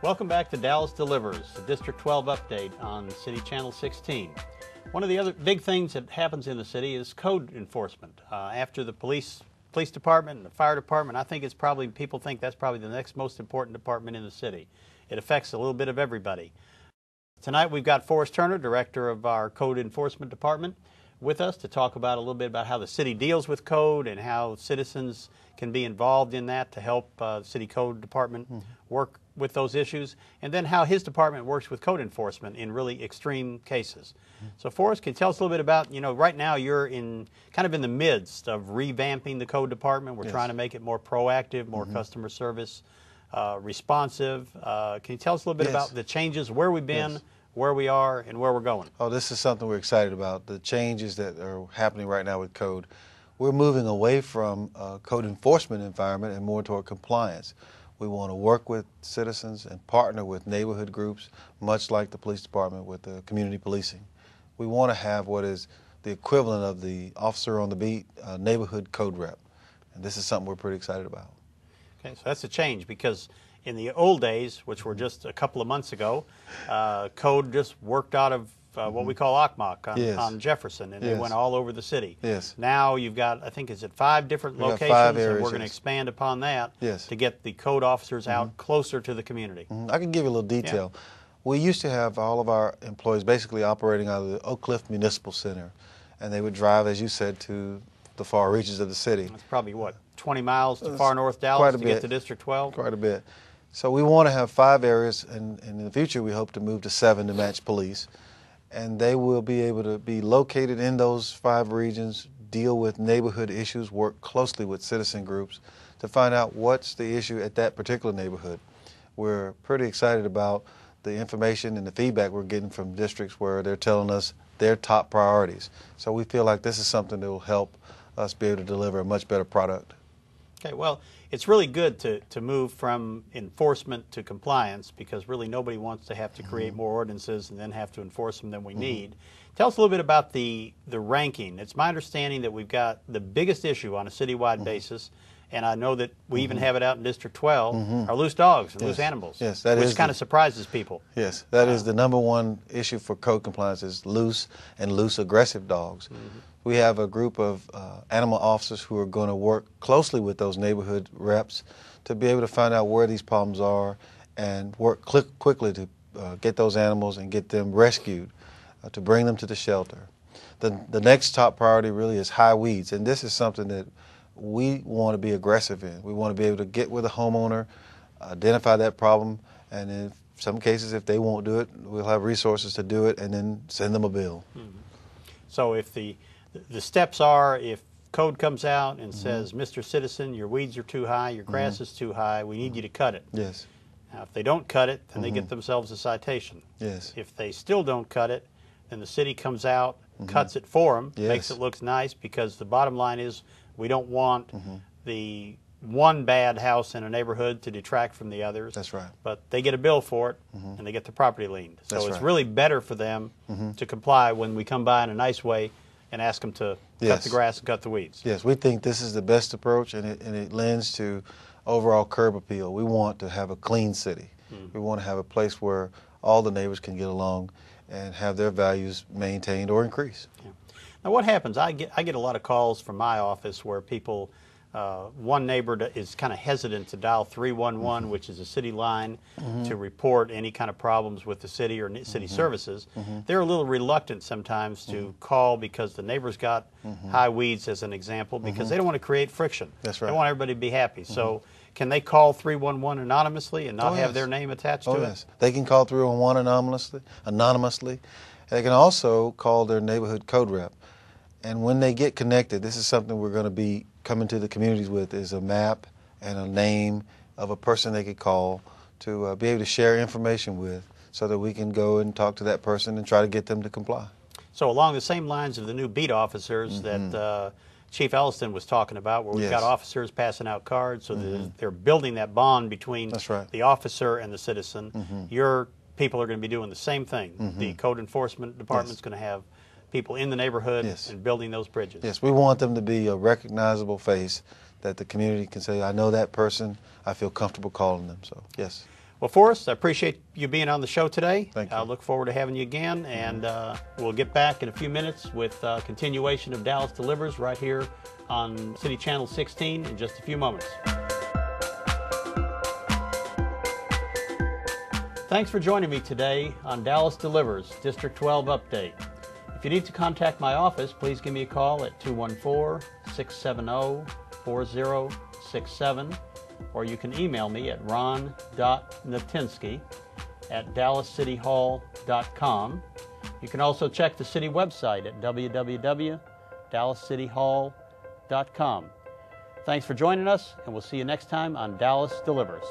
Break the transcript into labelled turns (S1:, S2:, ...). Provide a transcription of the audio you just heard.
S1: Welcome back to Dallas Delivers, the District 12 update on City Channel 16. One of the other big things that happens in the city is code enforcement. After the police department and the fire department, I think it's probably, people think that's probably the next most important department in the city. It affects a little bit of everybody. Tonight we've got Forrest Turner, director of our code enforcement department, with us to talk about a little bit about how the city deals with code and how citizens can be involved in that to help the city code department work with those issues, and then how his department works with code enforcement in really extreme cases. So Forrest, can you tell us a little bit about, right now you're kind of in the midst of revamping the code department. We're trying to make it more proactive, more customer service responsive. Can you tell us a little bit about the changes, where we've been, where we are, and where we're going?
S2: Oh, this is something we're excited about, the changes that are happening right now with code. We're moving away from a code enforcement environment and more toward compliance. We want to work with citizens and partner with neighborhood groups, much like the police department with the community policing. We want to have what is the equivalent of the officer on the beat, neighborhood code rep. And this is something we're pretty excited about.
S1: Okay, so that's a change, because in the old days, which were just a couple of months ago, code just worked out of what we call Ocmok on Jefferson, and they went all over the city. Now you've got, I think, is it 5 different locations, 5 areas, and we're going to expand upon that to get the code officers out closer to the community.
S2: I can give you a little detail. We used to have all of our employees basically operating out of the Oak Cliff Municipal Center, and they would drive, as you said, to the far reaches of the city.
S1: That's probably, what, 20 miles to far north Dallas to get to District 12?
S2: Quite a bit. So we want to have 5 areas, and in the future we hope to move to 7 to match police. And they will be able to be located in those 5 regions, deal with neighborhood issues, work closely with citizen groups to find out what's the issue at that particular neighborhood. We're pretty excited about the information and the feedback we're getting from districts where they're telling us their top priorities. So we feel like this is something that will help us be able to deliver a much better product.
S1: Okay, well, it's really good to move from enforcement to compliance, because really nobody wants to have to create more ordinances and then have to enforce them than we need. Tell us a little bit about the ranking. It's my understanding that we've got the biggest issue on a citywide basis, and I know that we even have it out in District 12, are loose dogs and loose animals, which kind of surprises people.
S2: Yes, that is the #1 issue for code compliance, is loose and loose aggressive dogs. We have a group of animal officers who are going to work closely with those neighborhood reps to be able to find out where these problems are and work quickly to get those animals and get them rescued, to bring them to the shelter. The next top priority really is high weeds, and this is something that we want to be aggressive in. We want to be able to get with a homeowner, identify that problem, and in some cases, if they won't do it, we'll have resources to do it and then send them a bill.
S1: So if the steps are, if code comes out and says, Mr. Citizen, your weeds are too high, your grass is too high, we need you to cut it.
S2: Yes.
S1: Now, if they don't cut it, then they get themselves a citation.
S2: Yes.
S1: If they still don't cut it, then the city comes out, cuts it for them, makes it look nice, because the bottom line is we don't want the one bad house in a neighborhood to detract from the others.
S2: That's right.
S1: But they get a bill for it, and they get the property liened. So it's really better for them to comply when we come by in a nice way and ask them to cut the grass and cut the weeds.
S2: Yes, we think this is the best approach, and it lends to overall curb appeal. We want to have a clean city. We want to have a place where all the neighbors can get along and have their values maintained or increased.
S1: Now what happens, I get a lot of calls from my office where people, one neighbor is kind of hesitant to dial 311, which is a city line, to report any kind of problems with the city or city services. They're a little reluctant sometimes to call because the neighbor's got high weeds, as an example, because they don't want to create friction.
S2: That's right.
S1: They want everybody to be happy. So can they call 311 anonymously and not have their name attached to it?
S2: They can call 311 anonymously. They can also call their neighborhood code rep. And when they get connected, this is something we're going to be coming to the communities with, is a map and a name of a person they could call to be able to share information with, so that we can go and talk to that person and try to get them to comply.
S1: So along the same lines of the new beat officers that Chief Elliston was talking about, where we've got officers passing out cards, so they're building that bond between the officer and the citizen. Your people are going to be doing the same thing. The code enforcement department's going to have people in the neighborhood and building those bridges.
S2: Yes, we want them to be a recognizable face that the community can say, I know that person, I feel comfortable calling them. So, yes.
S1: Well, Forrest, I appreciate you being on the show today.
S2: Thank you.
S1: I look forward to having you again, and we'll get back in a few minutes with continuation of Dallas Delivers right here on City Channel 16 in just a few moments. Thanks for joining me today on Dallas Delivers District 12 Update. If you need to contact my office, please give me a call at 214-670-4067, or you can email me at ron.natinsky@dallascityhall.com. You can also check the city website at www.dallascityhall.com. Thanks for joining us, and we'll see you next time on Dallas Delivers.